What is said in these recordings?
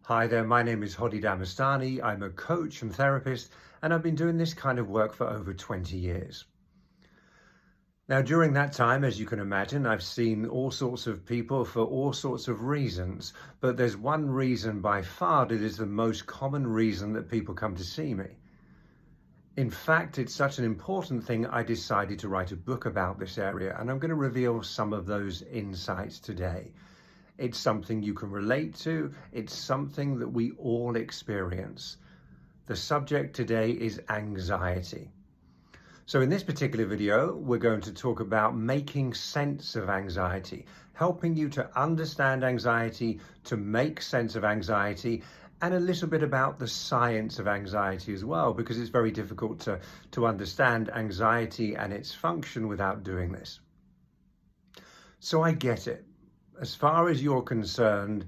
Hi there, my name is Hody Damastani. I'm a coach and therapist, and I've been doing this kind of work for over 20 years. Now, during that time, as you can imagine, I've seen all sorts of people for all sorts of reasons, but there's one reason by far that is the most common reason that people come to see me. In fact, it's such an important thing, I decided to write a book about this area, and I'm going to reveal some of those insights today. It's something you can relate to. It's something that we all experience. The subject today is anxiety. So in this particular video, we're going to talk about making sense of anxiety, helping you to understand anxiety, to make sense of anxiety, and a little bit about the science of anxiety as well, because it's very difficult to understand anxiety and its function without doing this. So I get it. As far as you're concerned,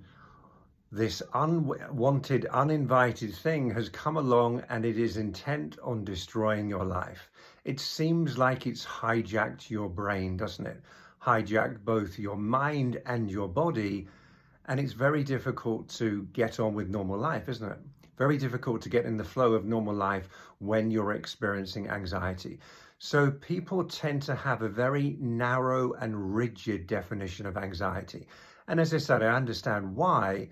this unwanted, uninvited thing has come along and it is intent on destroying your life. It seems like it's hijacked your brain, doesn't it? Hijacked both your mind and your body, and it's very difficult to get on with normal life, isn't it? Very difficult to get in the flow of normal life when you're experiencing anxiety. So people tend to have a very narrow and rigid definition of anxiety. And as I said, I understand why,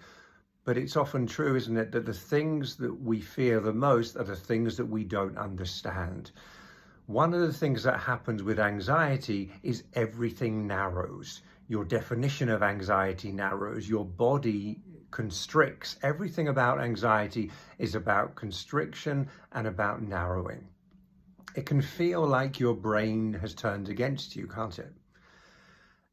but it's often true, isn't it, that the things that we fear the most are the things that we don't understand. One of the things that happens with anxiety is everything narrows. Your definition of anxiety narrows, your body constricts. Everything about anxiety is about constriction and about narrowing. It can feel like your brain has turned against you, can't it?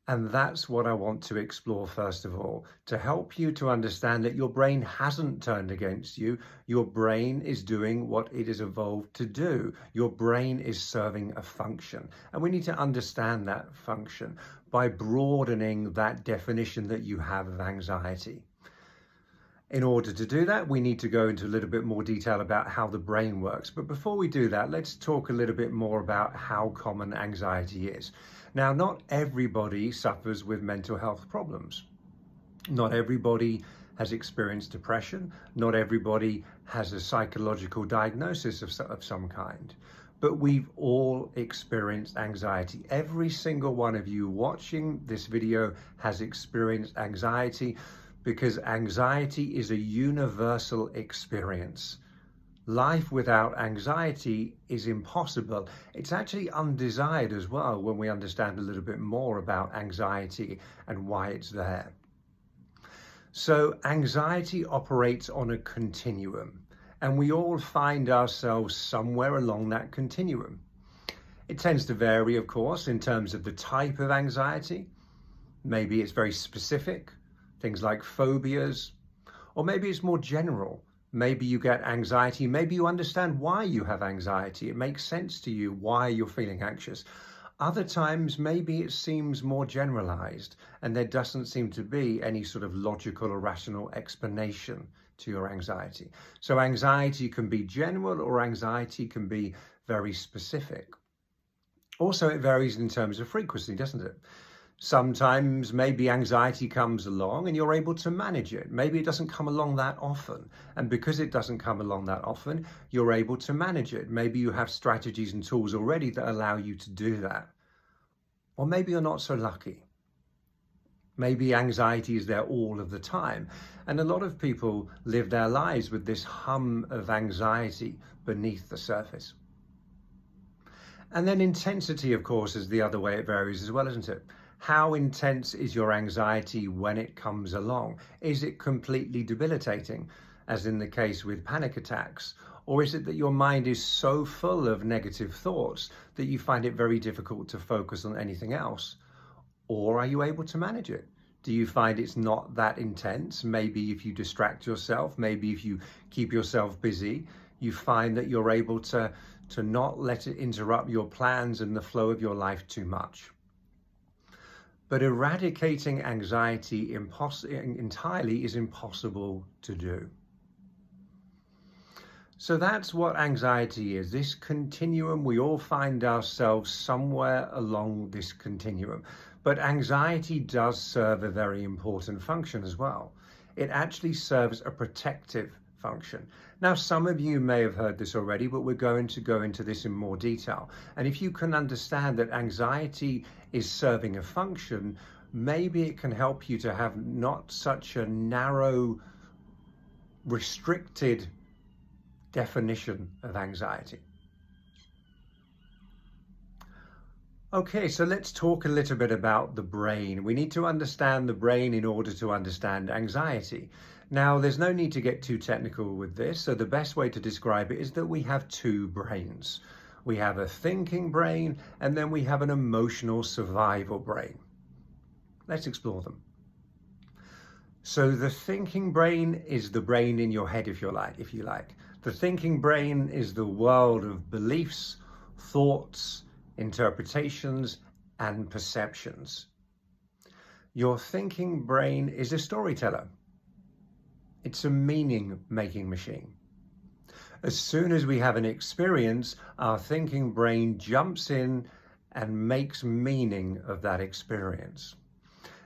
And that's what I want to explore first of all, to help you to understand that your brain hasn't turned against you. Your brain is doing what it is evolved to do. Your brain is serving a function. And we need to understand that function by broadening that definition that you have of anxiety. In order to do that, we need to go into a little bit more detail about how the brain works. But before we do that, let's talk a little bit more about how common anxiety is. Now, not everybody suffers with mental health problems. Not everybody has experienced depression. Not everybody has a psychological diagnosis of some kind. But we've all experienced anxiety. Every single one of you watching this video has experienced anxiety, because anxiety is a universal experience. Life without anxiety is impossible. It's actually undesired as well when we understand a little bit more about anxiety and why it's there. So anxiety operates on a continuum, and we all find ourselves somewhere along that continuum. It tends to vary, of course, in terms of the type of anxiety. Maybe it's very specific, things like phobias, or maybe it's more general. Maybe you get anxiety, maybe you understand why you have anxiety. It makes sense to you why you're feeling anxious. Other times, maybe it seems more generalized and there doesn't seem to be any sort of logical or rational explanation to your anxiety. So anxiety can be general or anxiety can be very specific. Also, it varies in terms of frequency, doesn't it? Sometimes maybe anxiety comes along and you're able to manage it. Maybe it doesn't come along that often. And because it doesn't come along that often, you're able to manage it. Maybe you have strategies and tools already that allow you to do that. Or maybe you're not so lucky. Maybe anxiety is there all of the time. And a lot of people live their lives with this hum of anxiety beneath the surface. And then intensity, of course, is the other way it varies as well, isn't it? How intense is your anxiety when it comes along? Is it completely debilitating, as in the case with panic attacks? Or is it that your mind is so full of negative thoughts that you find it very difficult to focus on anything else? Or are you able to manage it? Do you find it's not that intense? Maybe if you distract yourself, maybe if you keep yourself busy, you find that you're able to not let it interrupt your plans and the flow of your life too much. But eradicating anxiety entirely is impossible to do. So that's what anxiety is, this continuum. We all find ourselves somewhere along this continuum. But anxiety does serve a very important function as well. It actually serves a protective function. Now, some of you may have heard this already, but we're going to go into this in more detail. And if you can understand that anxiety is serving a function, maybe it can help you to have not such a narrow, restricted definition of anxiety. Okay, so let's talk a little bit about the brain. We need to understand the brain in order to understand anxiety. Now, there's no need to get too technical with this, so the best way to describe it is that we have two brains. We have a thinking brain, and then we have an emotional survival brain. Let's explore them. So the thinking brain is the brain in your head, if you like. The thinking brain is the world of beliefs, thoughts, interpretations, and perceptions. Your thinking brain is a storyteller. It's a meaning-making machine. As soon as we have an experience, our thinking brain jumps in and makes meaning of that experience.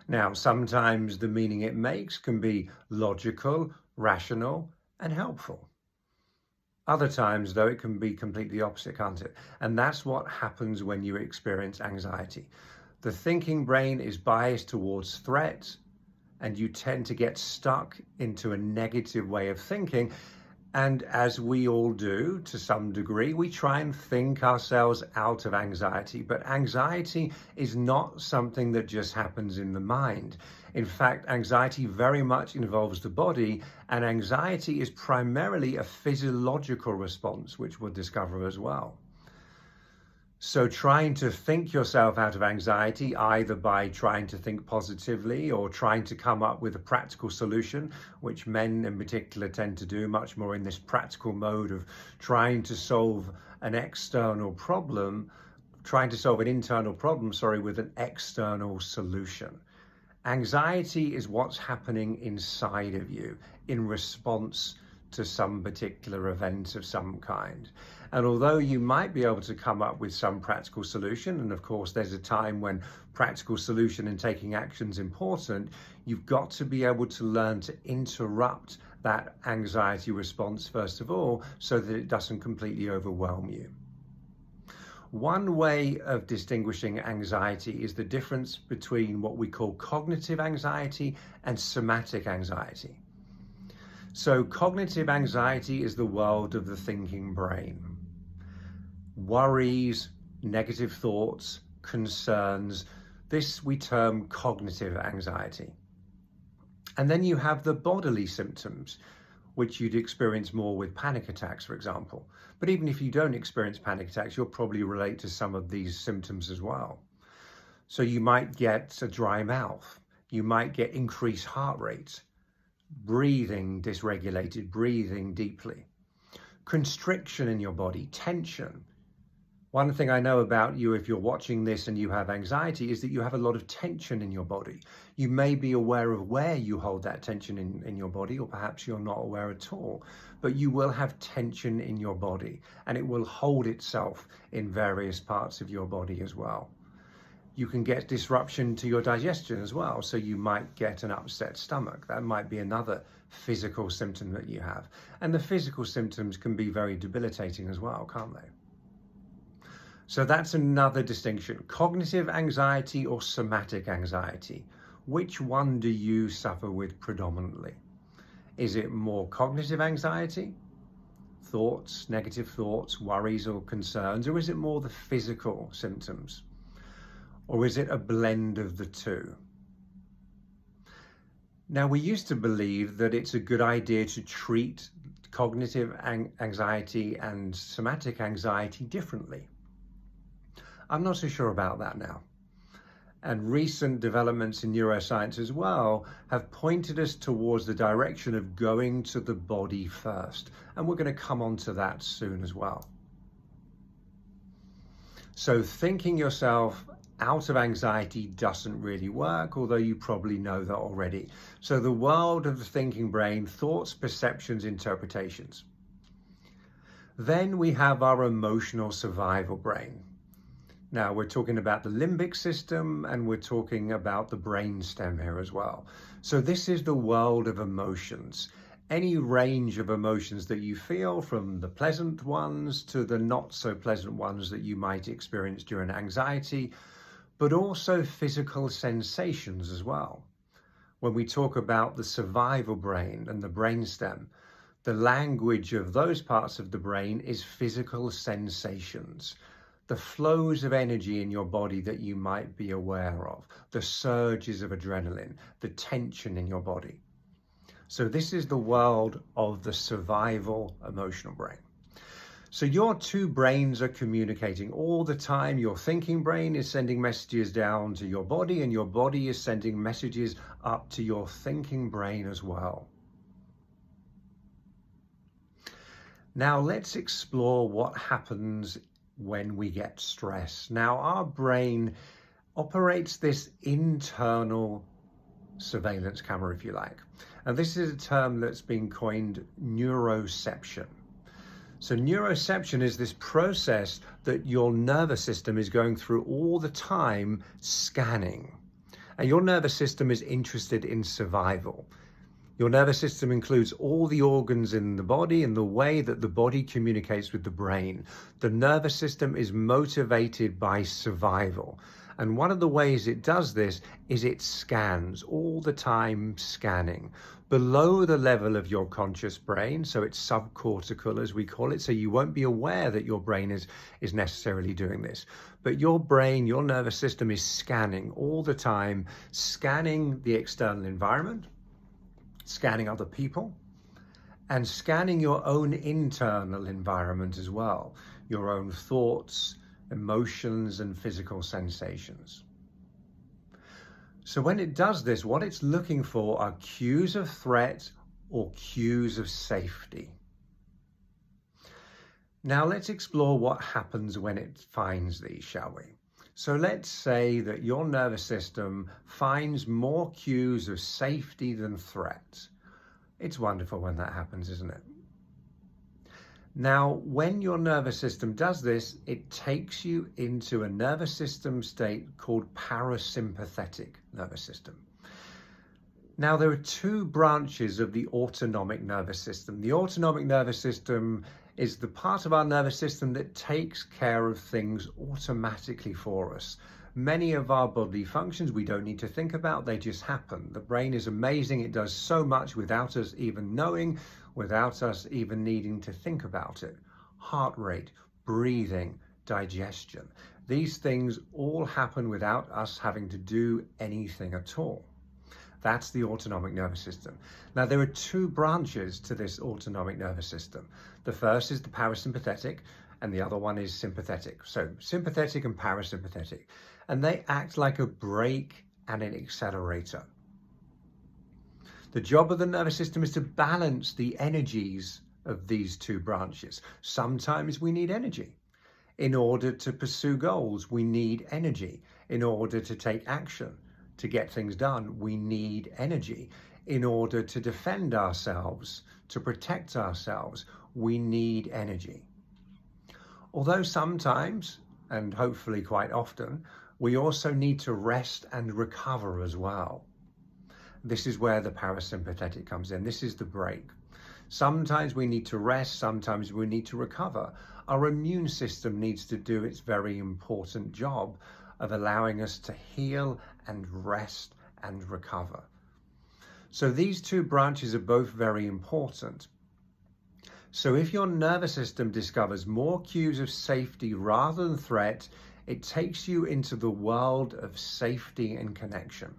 Now, sometimes the meaning it makes can be logical, rational, and helpful. Other times, though, it can be completely opposite, can't it? And that's what happens when you experience anxiety. The thinking brain is biased towards threat, and you tend to get stuck into a negative way of thinking. And as we all do to some degree, we try and think ourselves out of anxiety. But anxiety is not something that just happens in the mind. In fact, anxiety very much involves the body, and anxiety is primarily a physiological response, which we'll discover as well. So trying to think yourself out of anxiety, either by trying to think positively or trying to come up with a practical solution, which men in particular tend to do much more in this practical mode of trying to solve an internal problem, with an external solution. Anxiety is what's happening inside of you in response to some particular event of some kind. And although you might be able to come up with some practical solution, and of course there's a time when practical solution and taking action is important, you've got to be able to learn to interrupt that anxiety response first of all, so that it doesn't completely overwhelm you. One way of distinguishing anxiety is the difference between what we call cognitive anxiety and somatic anxiety. So cognitive anxiety is the world of the thinking brain. Worries, negative thoughts, concerns, this we term cognitive anxiety. And then you have the bodily symptoms, which you'd experience more with panic attacks, for example. But even if you don't experience panic attacks, you'll probably relate to some of these symptoms as well. So you might get a dry mouth, you might get increased heart rate, breathing dysregulated, breathing deeply, constriction in your body, tension. One thing I know about you, if you're watching this and you have anxiety, is that you have a lot of tension in your body. You may be aware of where you hold that tension in your body, or perhaps you're not aware at all, but you will have tension in your body, and it will hold itself in various parts of your body as well. You can get disruption to your digestion as well, so you might get an upset stomach. That might be another physical symptom that you have. And the physical symptoms can be very debilitating as well, can't they? So that's another distinction. Cognitive anxiety or somatic anxiety. Which one do you suffer with predominantly? Is it more cognitive anxiety? Thoughts, negative thoughts, worries or concerns? Or is it more the physical symptoms? Or is it a blend of the two? Now, we used to believe that it's a good idea to treat cognitive anxiety and somatic anxiety differently. I'm not so sure about that now. And recent developments in neuroscience as well have pointed us towards the direction of going to the body first. And we're going to come on to that soon as well. So thinking yourself out of anxiety doesn't really work, although you probably know that already. So the world of the thinking brain, thoughts, perceptions, interpretations. Then we have our emotional survival brain. Now we're talking about the limbic system, and we're talking about the brainstem here as well. So this is the world of emotions. Any range of emotions that you feel, from the pleasant ones to the not so pleasant ones that you might experience during anxiety, but also physical sensations as well. When we talk about the survival brain and the brainstem, the language of those parts of the brain is physical sensations, the flows of energy in your body that you might be aware of, the surges of adrenaline, the tension in your body. So this is the world of the survival emotional brain. So your two brains are communicating all the time. Your thinking brain is sending messages down to your body, and your body is sending messages up to your thinking brain as well. Now let's explore what happens when we get stressed. Now our brain operates this internal surveillance camera, if you like. And this is a term that's been coined neuroception. So neuroception is this process that your nervous system is going through all the time, scanning. And your nervous system is interested in survival. Your nervous system includes all the organs in the body and the way that the body communicates with the brain. The nervous system is motivated by survival. And one of the ways it does this is it scans all the time, scanning below the level of your conscious brain. So it's subcortical, as we call it. So you won't be aware that your brain is necessarily doing this. But your brain, your nervous system is scanning all the time, scanning the external environment, scanning other people, and scanning your own internal environment as well, your own thoughts, emotions, and physical sensations. So when it does this, what it's looking for are cues of threat or cues of safety. Now let's explore what happens when it finds these, shall we? So let's say that your nervous system finds more cues of safety than threat. It's wonderful when that happens, isn't it? Now, when your nervous system does this, it takes you into a nervous system state called parasympathetic nervous system. Now, there are two branches of the autonomic nervous system. The autonomic nervous system is the part of our nervous system that takes care of things automatically for us. Many of our bodily functions we don't need to think about, they just happen. The brain is amazing. It does so much without us even knowing, without us even needing to think about it. Heart rate, breathing, digestion. These things all happen without us having to do anything at all. That's the autonomic nervous system. Now, there are two branches to this autonomic nervous system. The first is the parasympathetic, and the other one is sympathetic. So sympathetic and parasympathetic. And they act like a brake and an accelerator. The job of the nervous system is to balance the energies of these two branches. Sometimes we need energy. In order to pursue goals, we need energy. In order to take action, to get things done, we need energy. In order to defend ourselves, to protect ourselves, we need energy. Although sometimes, and hopefully quite often, we also need to rest and recover as well. This is where the parasympathetic comes in. This is the break. Sometimes we need to rest, sometimes we need to recover. Our immune system needs to do its very important job of allowing us to heal and rest and recover. So these two branches are both very important. So if your nervous system discovers more cues of safety rather than threat, it takes you into the world of safety and connection.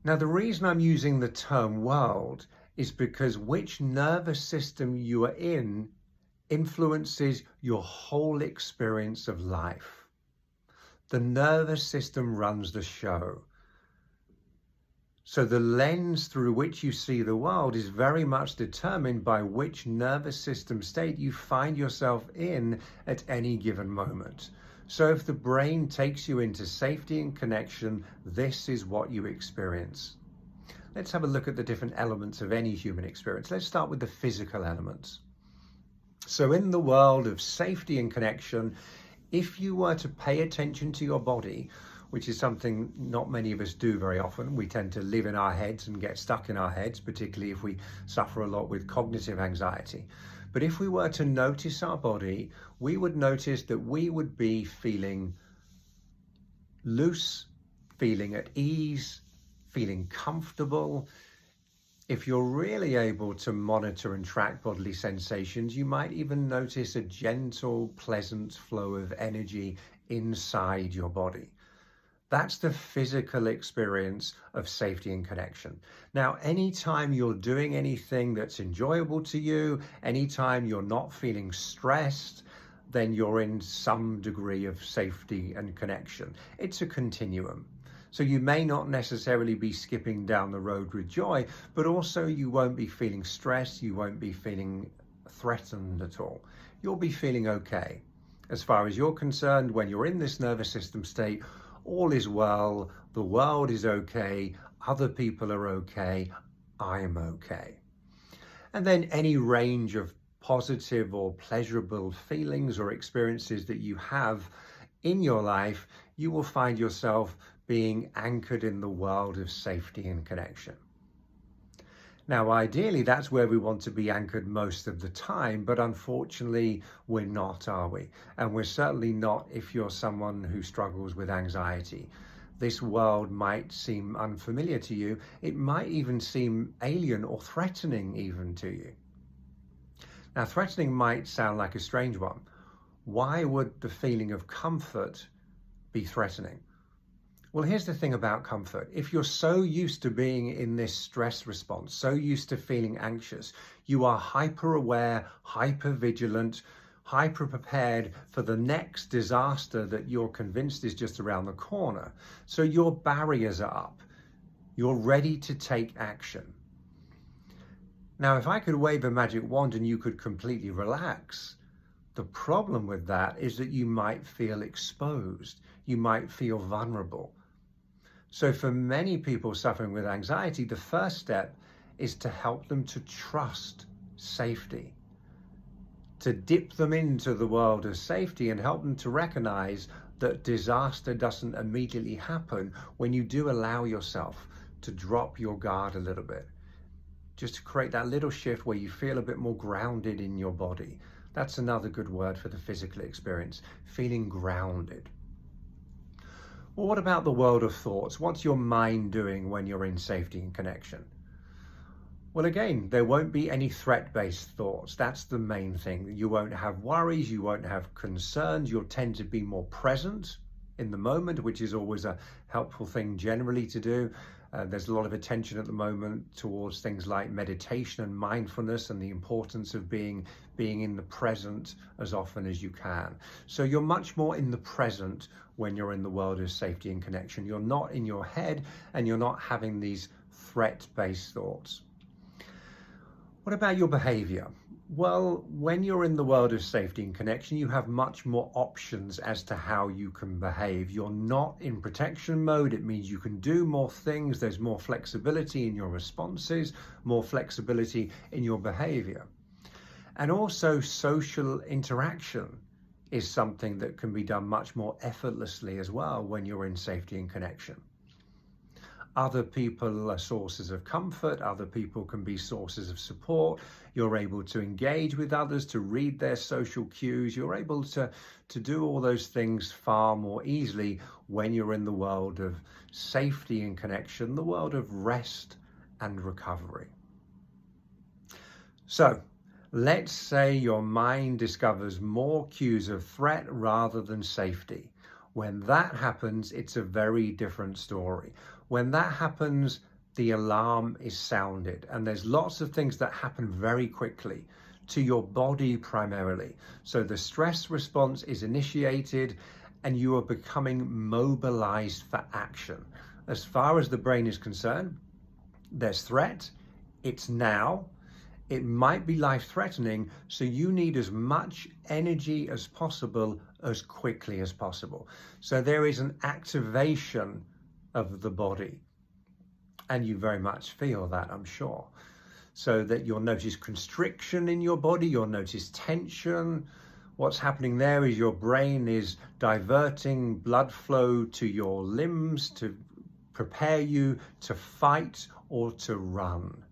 Now, the reason I'm using the term world is because which nervous system you are in influences your whole experience of life. The nervous system runs the show. So the lens through which you see the world is very much determined by which nervous system state you find yourself in at any given moment. So if the brain takes you into safety and connection, this is what you experience. Let's have a look at the different elements of any human experience. Let's start with the physical elements. So in the world of safety and connection, if you were to pay attention to your body, which is something not many of us do very often. We tend to live in our heads and get stuck in our heads, particularly if we suffer a lot with cognitive anxiety. But if we were to notice our body, we would notice that we would be feeling loose, feeling at ease, feeling comfortable. If you're really able to monitor and track bodily sensations, you might even notice a gentle, pleasant flow of energy inside your body. That's the physical experience of safety and connection. Now, anytime you're doing anything that's enjoyable to you, anytime you're not feeling stressed, then you're in some degree of safety and connection. It's a continuum. So you may not necessarily be skipping down the road with joy, but also you won't be feeling stressed, you won't be feeling threatened at all. You'll be feeling okay. As far as you're concerned, when you're in this nervous system state, all is well, the world is okay, other people are okay, I'm okay. And then any range of positive or pleasurable feelings or experiences that you have in your life, you will find yourself being anchored in the world of safety and connection. Now, ideally, that's where we want to be anchored most of the time, but unfortunately, we're not, are we? And we're certainly not if you're someone who struggles with anxiety. This world might seem unfamiliar to you. It might even seem alien or threatening even to you. Now, threatening might sound like a strange one. Why would the feeling of comfort be threatening? Well, here's the thing about comfort. If you're so used to being in this stress response, so used to feeling anxious, you are hyper aware, hyper vigilant, hyper prepared for the next disaster that you're convinced is just around the corner. So your barriers are up. You're ready to take action. Now, if I could wave a magic wand and you could completely relax, the problem with that is that you might feel exposed. You might feel vulnerable. So for many people suffering with anxiety, the first step is to help them to trust safety, to dip them into the world of safety and help them to recognize that disaster doesn't immediately happen when you do allow yourself to drop your guard a little bit, just to create that little shift where you feel a bit more grounded in your body. That's another good word for the physical experience, feeling grounded. Well, what about the world of thoughts? What's your mind doing when you're in safety and connection? Well, again, there won't be any threat-based thoughts. That's the main thing. You won't have worries, you won't have concerns. You'll tend to be more present in the moment, which is always a helpful thing generally to do. There's a lot of attention at the moment towards things like meditation and mindfulness and the importance of being in the present as often as you can. So you're much more in the present when you're in the world of safety and connection. You're not in your head and you're not having these threat-based thoughts. What about your behavior? Well, when you're in the world of safety and connection, you have much more options as to how you can behave. You're not in protection mode. It means you can do more things. There's more flexibility in your responses, more flexibility in your behavior. And also social interaction is something that can be done much more effortlessly as well when you're in safety and connection. Other people are sources of comfort, other people can be sources of support. You're able to engage with others, to read their social cues. You're able to do all those things far more easily when you're in the world of safety and connection, the world of rest and recovery. So, let's say your mind discovers more cues of threat rather than safety. When that happens, it's a very different story. When that happens, the alarm is sounded, and there's lots of things that happen very quickly to your body primarily. So the stress response is initiated and you are becoming mobilized for action. As far as the brain is concerned, there's threat, it's now, it might be life-threatening, so you need as much energy as possible as quickly as possible. So there is an activation of the body, and you very much feel that, I'm sure. So that you'll notice constriction in your body, you'll notice tension. What's happening there is your brain is diverting blood flow to your limbs to prepare you to fight or to run.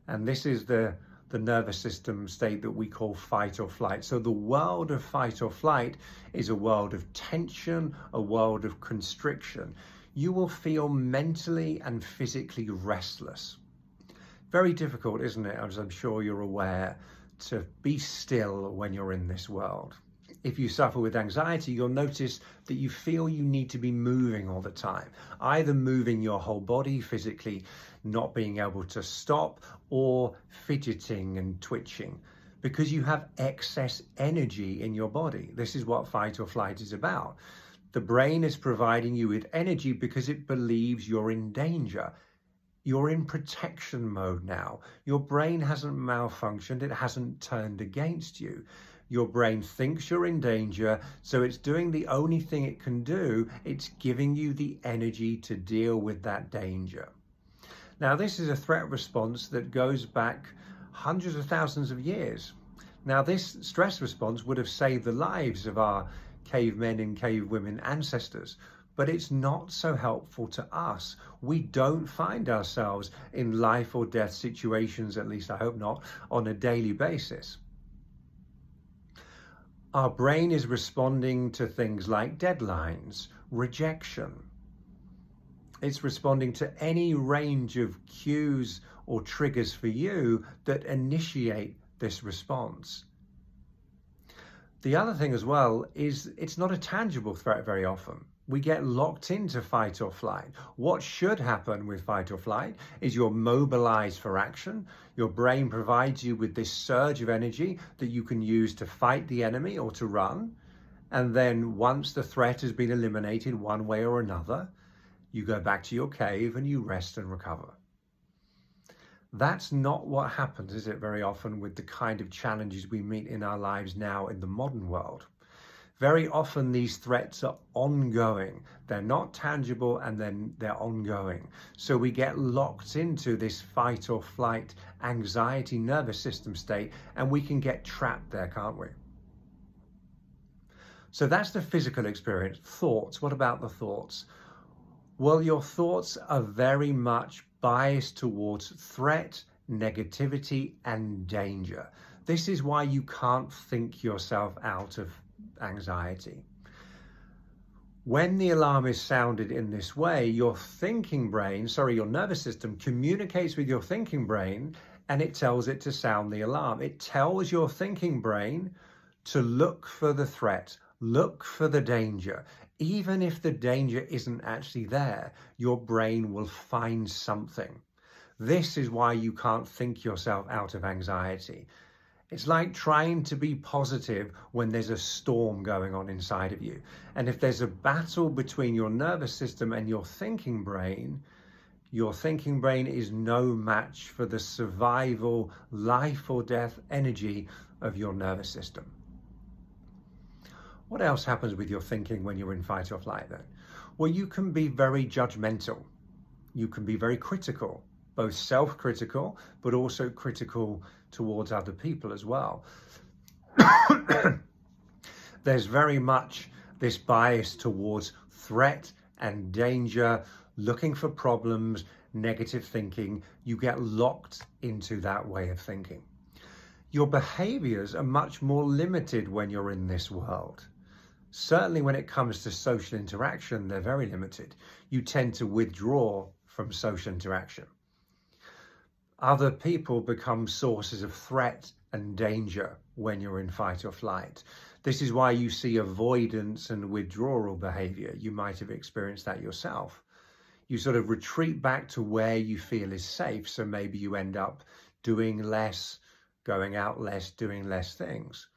And this is the nervous system state that we call fight or flight. So the world of fight or flight is a world of tension, a world of constriction. You will feel mentally and physically restless. Very difficult, isn't it? As I'm sure you're aware, to be still when you're in this world. If you suffer with anxiety, you'll notice that you feel you need to be moving all the time, either moving your whole body physically, not being able to stop, or fidgeting and twitching because you have excess energy in your body. This is what fight or flight is about. The brain is providing you with energy because it believes you're in danger. You're in protection mode now. Your brain hasn't malfunctioned. It hasn't turned against you. Your brain thinks you're in danger, so it's doing the only thing it can do. It's giving you the energy to deal with that danger. Now, this is a threat response that goes back hundreds of thousands of years. Now, this stress response would have saved the lives of our cavemen and cavewomen ancestors, but it's not so helpful to us. We don't find ourselves in life or death situations, at least I hope not, on a daily basis. Our brain is responding to things like deadlines, rejection. It's responding to any range of cues or triggers for you that initiate this response. The other thing as well is it's not a tangible threat very often. We get locked into fight or flight. What should happen with fight or flight is you're mobilized for action. Your brain provides you with this surge of energy that you can use to fight the enemy or to run. And then once the threat has been eliminated one way or another, you go back to your cave and you rest and recover. That's not what happens, is it, very often with the kind of challenges we meet in our lives now in the modern world. Very often these threats are ongoing. They're not tangible and then they're ongoing. So we get locked into this fight or flight anxiety nervous system state and we can get trapped there, can't we? So that's the physical experience. Thoughts, what about the thoughts? Well, your thoughts are very much biased towards threat, negativity, and danger. This is why you can't think yourself out of anxiety. When the alarm is sounded in this way, your nervous system communicates with your thinking brain and it tells it to sound the alarm. It tells your thinking brain to look for the threat, look for the danger. Even if the danger isn't actually there, your brain will find something. This is why you can't think yourself out of anxiety. It's like trying to be positive when there's a storm going on inside of you. And if there's a battle between your nervous system and your thinking brain is no match for the survival, life or death energy of your nervous system. What else happens with your thinking when you're in fight or flight then? Well, you can be very judgmental. You can be very critical, both self-critical, but also critical towards other people as well. There's very much this bias towards threat and danger, looking for problems, negative thinking. You get locked into that way of thinking. Your behaviors are much more limited when you're in this world. Certainly when it comes to social interaction, they're very limited. You tend to withdraw from social interaction. Other people become sources of threat and danger when you're in fight or flight. This is why you see avoidance and withdrawal behavior. You might have experienced that yourself. You sort of retreat back to where you feel is safe. So maybe you end up doing less, going out less, doing less things.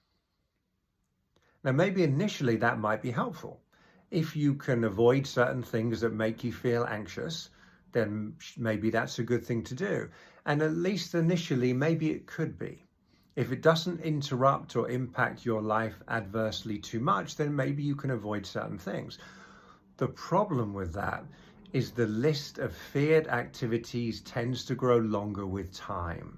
Now, maybe initially that might be helpful. If you can avoid certain things that make you feel anxious, then maybe that's a good thing to do. And at least initially, maybe it could be. If it doesn't interrupt or impact your life adversely too much, then maybe you can avoid certain things. The problem with that is the list of feared activities tends to grow longer with time.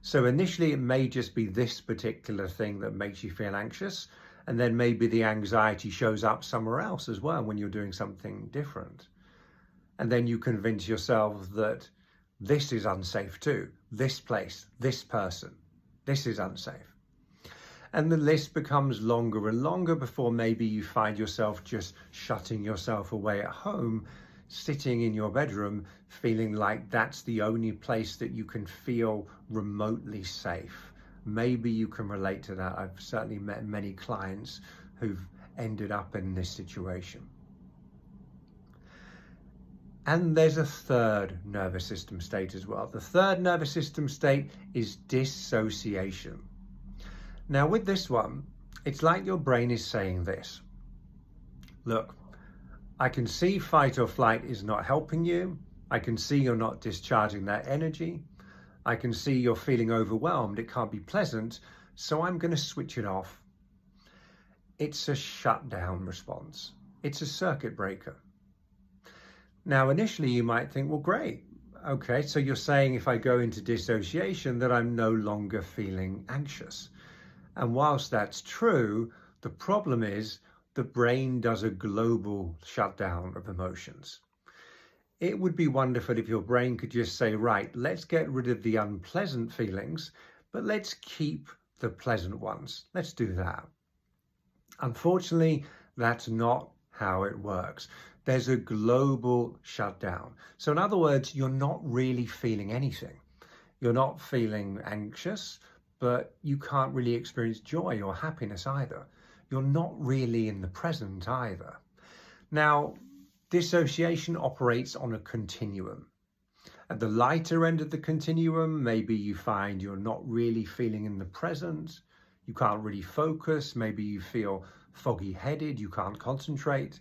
So initially it may just be this particular thing that makes you feel anxious, and then maybe the anxiety shows up somewhere else as well when you're doing something different. And then you convince yourself that this is unsafe too. This place, this person, this is unsafe. And the list becomes longer and longer before maybe you find yourself just shutting yourself away at home, sitting in your bedroom, feeling like that's the only place that you can feel remotely safe. Maybe you can relate to that. I've certainly met many clients who've ended up in this situation. And there's a third nervous system state as well. The third nervous system state is dissociation. Now with this one, it's like your brain is saying this: look, I can see fight or flight is not helping you. I can see you're not discharging that energy. I can see you're feeling overwhelmed. It can't be pleasant. So I'm going to switch it off. It's a shutdown response. It's a circuit breaker. Now, initially you might think, well, great. Okay, so you're saying if I go into dissociation that I'm no longer feeling anxious. And whilst that's true, the problem is the brain does a global shutdown of emotions. It would be wonderful if your brain could just say, right, let's get rid of the unpleasant feelings, but let's keep the pleasant ones. Let's do that. Unfortunately, that's not how it works. There's a global shutdown. So in other words, you're not really feeling anything. You're not feeling anxious, but you can't really experience joy or happiness either. You're not really in the present either. Now, dissociation operates on a continuum. At the lighter end of the continuum, maybe you find you're not really feeling in the present. You can't really focus. Maybe you feel foggy-headed. You can't concentrate.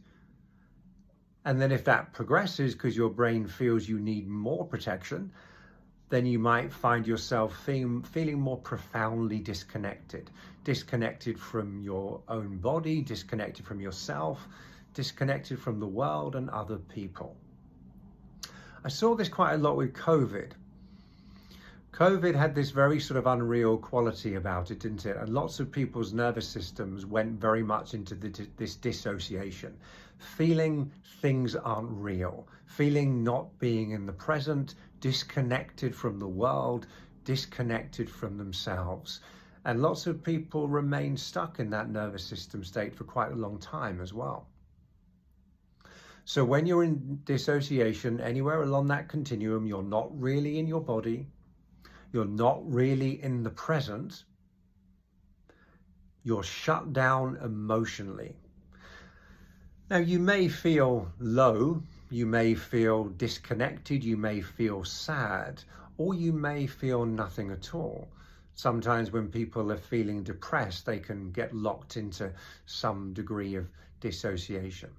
And then if that progresses because your brain feels you need more protection, then you might find yourself feeling more profoundly disconnected from your own body, disconnected from yourself, disconnected from the world and other people. I saw this quite a lot with COVID. COVID had this very sort of unreal quality about it, didn't it? And lots of people's nervous systems went very much into this dissociation, feeling things aren't real, feeling not being in the present, disconnected from the world, disconnected from themselves. And lots of people remain stuck in that nervous system state for quite a long time as well. So when you're in dissociation, anywhere along that continuum, you're not really in your body, you're not really in the present, you're shut down emotionally. Now you may feel low, you may feel disconnected, you may feel sad, or you may feel nothing at all. Sometimes when people are feeling depressed, they can get locked into some degree of dissociation.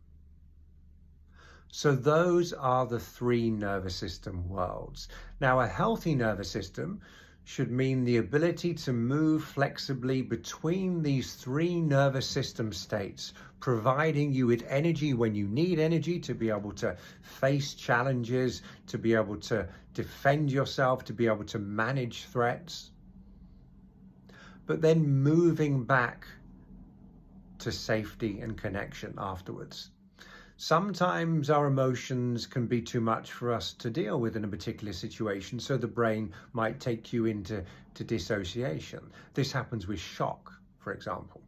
So those are the three nervous system worlds. Now, a healthy nervous system should mean the ability to move flexibly between these three nervous system states, providing you with energy when you need energy to be able to face challenges, to be able to defend yourself, to be able to manage threats, but then moving back to safety and connection afterwards. Sometimes our emotions can be too much for us to deal with in a particular situation, so the brain might take you into dissociation. This happens with shock, for example.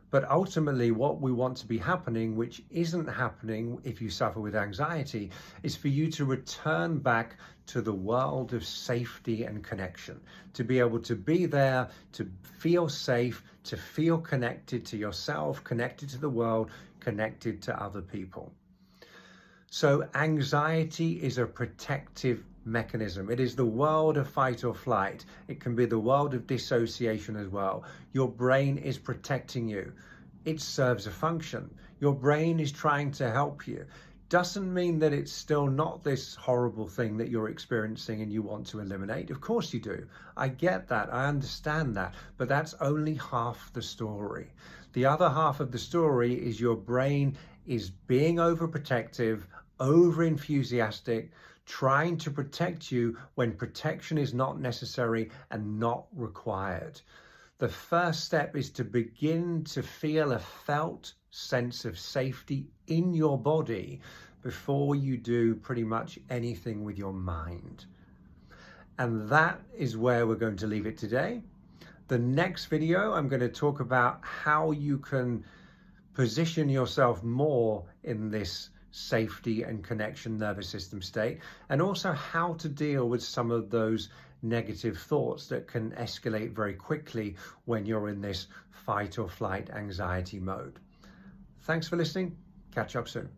But ultimately, what we want to be happening, which isn't happening if you suffer with anxiety, is for you to return back to the world of safety and connection, to be able to be there, to feel safe, to feel connected to yourself, connected to the world, connected to other people. So anxiety is a protective mechanism. It is the world of fight or flight. It can be the world of dissociation as well. Your brain is protecting you. It serves a function. Your brain is trying to help you. Doesn't mean that it's still not this horrible thing that you're experiencing and you want to eliminate. Of course you do. I get that. I understand that. But that's only half the story. The other half of the story is your brain is being overprotective, over-enthusiastic, trying to protect you when protection is not necessary and not required. The first step is to begin to feel a felt sense of safety in your body before you do pretty much anything with your mind. And that is where we're going to leave it today. The next video, I'm going to talk about how you can position yourself more in this safety and connection nervous system state, and also how to deal with some of those negative thoughts that can escalate very quickly when you're in this fight or flight anxiety mode. Thanks for listening. Catch up soon.